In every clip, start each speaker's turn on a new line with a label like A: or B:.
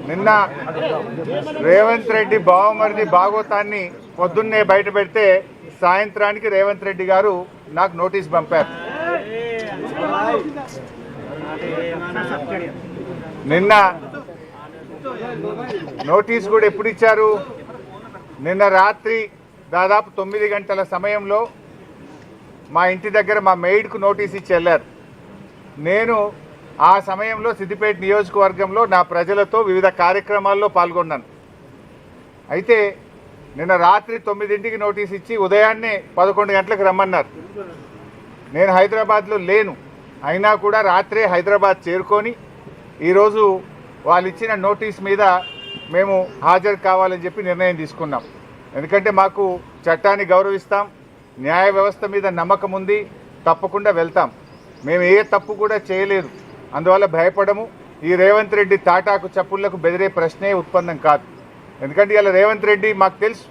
A: నిన్న రేవంత్ రెడ్డి బావమరిది భాగవతాన్ని పొద్దున్నే బయట పెడితే సాయంత్రానికి రేవంత్ రెడ్డి గారు నాకు నోటీస్ పంపారు. నిన్న నోటీస్ కూడా ఎప్పుడు ఇచ్చారు? నిన్న రాత్రి దాదాపు 9 గంటల సమయంలో మా ఇంటి దగ్గర మా మెయిడ్కు నోటీస్ ఇచ్చి వెళ్ళారు. నేను ఆ సమయంలో సిద్దిపేట నియోజకవర్గంలో నా ప్రజలతో వివిధ కార్యక్రమాల్లో పాల్గొన్నాను. అయితే నిన్న రాత్రి 9ంటికి నోటీస్ ఇచ్చి ఉదయాన్నే 11 గంటలకు రమ్మన్నారు. నేను హైదరాబాద్లో లేను, అయినా కూడా రాత్రే హైదరాబాద్ చేరుకొని ఈరోజు వాళ్ళు ఇచ్చిన నోటీస్ మీద మేము హాజరు కావాలని చెప్పి నిర్ణయం తీసుకున్నాం. ఎందుకంటే మాకు చట్టాన్ని గౌరవిస్తాం, న్యాయ వ్యవస్థ మీద నమ్మకం ఉంది, తప్పకుండా వెళ్తాం. మేము ఏ తప్పు కూడా చేయలేదు, అందువల్ల భయపడము. ఈ రేవంత్ రెడ్డి తాటాకు చప్పుళ్లకు బెదిరే ప్రశ్నే ఉత్పన్నం కాదు. ఎందుకంటే ఇలా రేవంత్ రెడ్డి మాకు తెలుసు,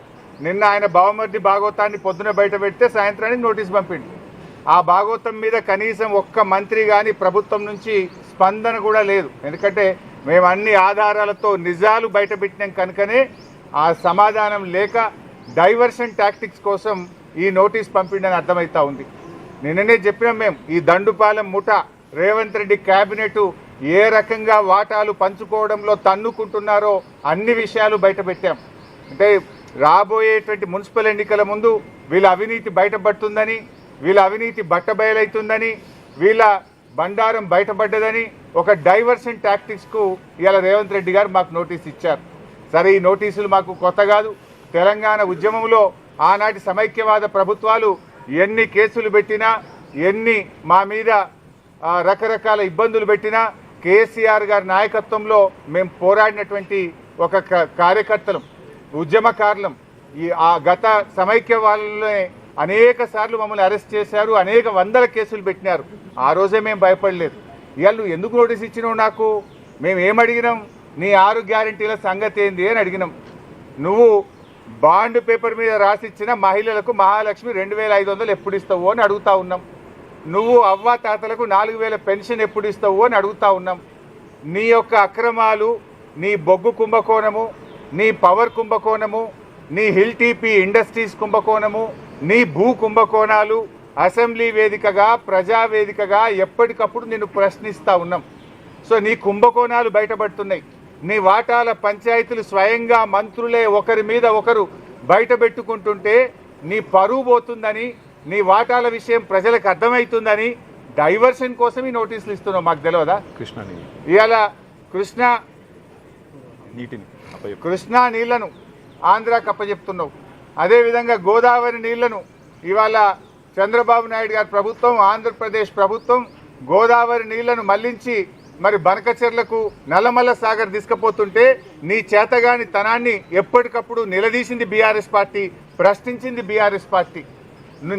A: నిన్న ఆయన బావమరిది భాగవతాన్ని పొద్దున బయట పెడితే సాయంత్రానికి నోటీస్ పంపిండు. ఆ భాగవతం మీద కనీసం ఒక్క మంత్రి కానీ ప్రభుత్వం నుంచి స్పందన కూడా లేదు. ఎందుకంటే మేము అన్ని ఆధారాలతో నిజాలు బయట పెట్టినాం కనుకనే ఆ సమాధానం లేక డైవర్షన్ టాక్టిక్స్ కోసం ఈ నోటీస్ పంపిండని అర్థమవుతా ఉంది. నిన్ననే చెప్పినాం మేము, ఈ దండుపాలెం ముఠా రేవంత్ రెడ్డి క్యాబినెట్ ఏ రకంగా వాటాలు పంచుకోవడంలో తన్నుకుంటున్నారో అన్ని విషయాలు బయట పెట్టాం. అంటే రాబోయేటువంటి మున్సిపల్ ఎన్నికల ముందు వీళ్ళ అవినీతి బయటపడుతుందని, వీళ్ళ అవినీతి బట్టబయలవుతుందని, వీళ్ళ బండారం బయటపడ్డదని ఒక డైవర్షన్ టాక్టిక్స్కు ఇవాళ రేవంత్ రెడ్డి గారు మాకు నోటీస్ ఇచ్చారు. సరే, ఈ నోటీసులు మాకు కొత్త కాదు. తెలంగాణ ఉద్యమంలో ఆనాటి సమైక్యవాద ప్రభుత్వాలు ఎన్ని కేసులు పెట్టినా, ఎన్ని మా మీద రకరకాల ఇబ్బందులు పెట్టినా కేసీఆర్ గారి నాయకత్వంలో మేము పోరాడినటువంటి ఒక కార్యకర్తలం, ఉద్యమకారులం. ఆ గత సమైక్య వాళ్ళనే అనేక సార్లు మమ్మల్ని అరెస్ట్ చేశారు, అనేక వందల కేసులు పెట్టినారు. ఆ రోజే మేము భయపడలేదు. ఇవాళ నువ్వు ఎందుకు నోటీస్ ఇచ్చినావు నాకు? మేము ఏమడిగినాం? నీ 6 గ్యారెంటీల సంగతి ఏంది అని అడిగినాం. నువ్వు బాండ్ పేపర్ మీద రాసిచ్చిన మహిళలకు మహాలక్ష్మి 2500 ఎప్పుడు ఇస్తావు అని అడుగుతా ఉన్నాం. నువ్వు అవ్వ తాతలకు 4000 పెన్షన్ ఎప్పుడు ఇస్తావు అని అడుగుతా ఉన్నాం. నీ యొక్క అక్రమాలు, నీ బొగ్గు కుంభకోణము, నీ పవర్ కుంభకోణము, నీ హిల్ టీపీ ఇండస్ట్రీస్ కుంభకోణము, నీ భూ కుంభకోణాలు అసెంబ్లీ వేదికగా, ప్రజావేదికగా ఎప్పటికప్పుడు నిన్ను ప్రశ్నిస్తూ ఉన్నాం. సో నీ కుంభకోణాలు బయటపడుతున్నాయి. నీ వాటాల పంచాయతీలు స్వయంగా మంత్రులే ఒకరి మీద ఒకరు బయట పెట్టుకుంటుంటే నీ పరువు పోతుందని, నీ వాటాల విషయం ప్రజలకు అర్థమవుతుందని డైవర్షన్ కోసం ఈ నోటీసులు ఇస్తున్నావు. మాకు తెలియదా? ఇవాళ కృష్ణా నీళ్లను ఆంధ్రాకి అప్పచెప్తున్నావు. అదేవిధంగా గోదావరి నీళ్లను ఇవాళ చంద్రబాబు నాయుడు గారి ప్రభుత్వం, ఆంధ్రప్రదేశ్ ప్రభుత్వం గోదావరి నీళ్లను మళ్లించి మరి బనకచెర్లకు, నల్లమల్ల సాగర్ తీసుకుపోతుంటే నీ చేతగాని తనాన్ని ఎప్పటికప్పుడు నిలదీసింది బీఆర్ఎస్ పార్టీ, ప్రశ్నించింది బీఆర్ఎస్ పార్టీ,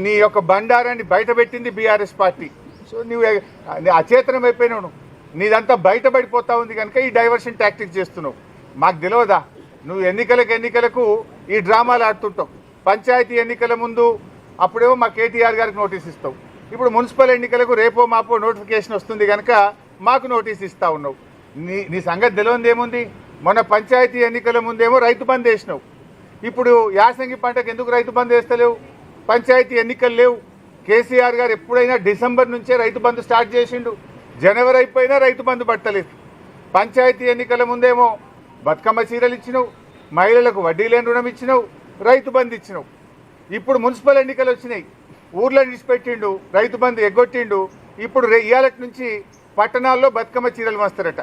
A: నీ యొక్క బండారాన్ని బయటపెట్టింది బీఆర్ఎస్ పార్టీ. సో నువ్వు అచేతనం అయిపోయినావు, నీదంతా బయటపడిపోతా ఉంది కనుక ఈ డైవర్షన్ టాక్టిక్స్ చేస్తున్నావు. మాకు తెలియదా? నువ్వు ఎన్నికలకు ఈ డ్రామాలు ఆడుతుంటావు. పంచాయతీ ఎన్నికల ముందు అప్పుడేమో మా కేటీఆర్ గారికి నోటీస్ ఇస్తావు, ఇప్పుడు మున్సిపల్ ఎన్నికలకు రేపో మాపో నోటిఫికేషన్ వస్తుంది కనుక మాకు నోటీస్ ఇస్తా ఉన్నావు. నీ సంగతి తెలియదు ఏముంది? మొన్న పంచాయతీ ఎన్నికల ముందేమో రైతు బంద్ వేసినావు, ఇప్పుడు యాసంగి పంటకు ఎందుకు రైతు బంద్ వేస్తలేవు? పంచాయతీ ఎన్నికలు లేవు. కేసీఆర్ గారు ఎప్పుడైనా డిసెంబర్ నుంచే రైతు బంద్ స్టార్ట్ చేసిండు, జనవరి అయిపోయినా రైతు బంద్ పట్టలేదు. పంచాయతీ ఎన్నికల ముందేమో బతుకమ్మ చీరలు ఇచ్చినావు, మహిళలకు వడ్డీ లేని రుణం ఇచ్చినావు, రైతు బంద్ ఇచ్చినావు. ఇప్పుడు మున్సిపల్ ఎన్నికలు వచ్చినాయి, ఊర్లో నిడిచిపెట్టిండు, రైతు బంద్ ఎగ్గొట్టిండు. ఇప్పుడు ఇవాళ నుంచి పట్టణాల్లో బతుకమ్మ చీరలు వస్తారట.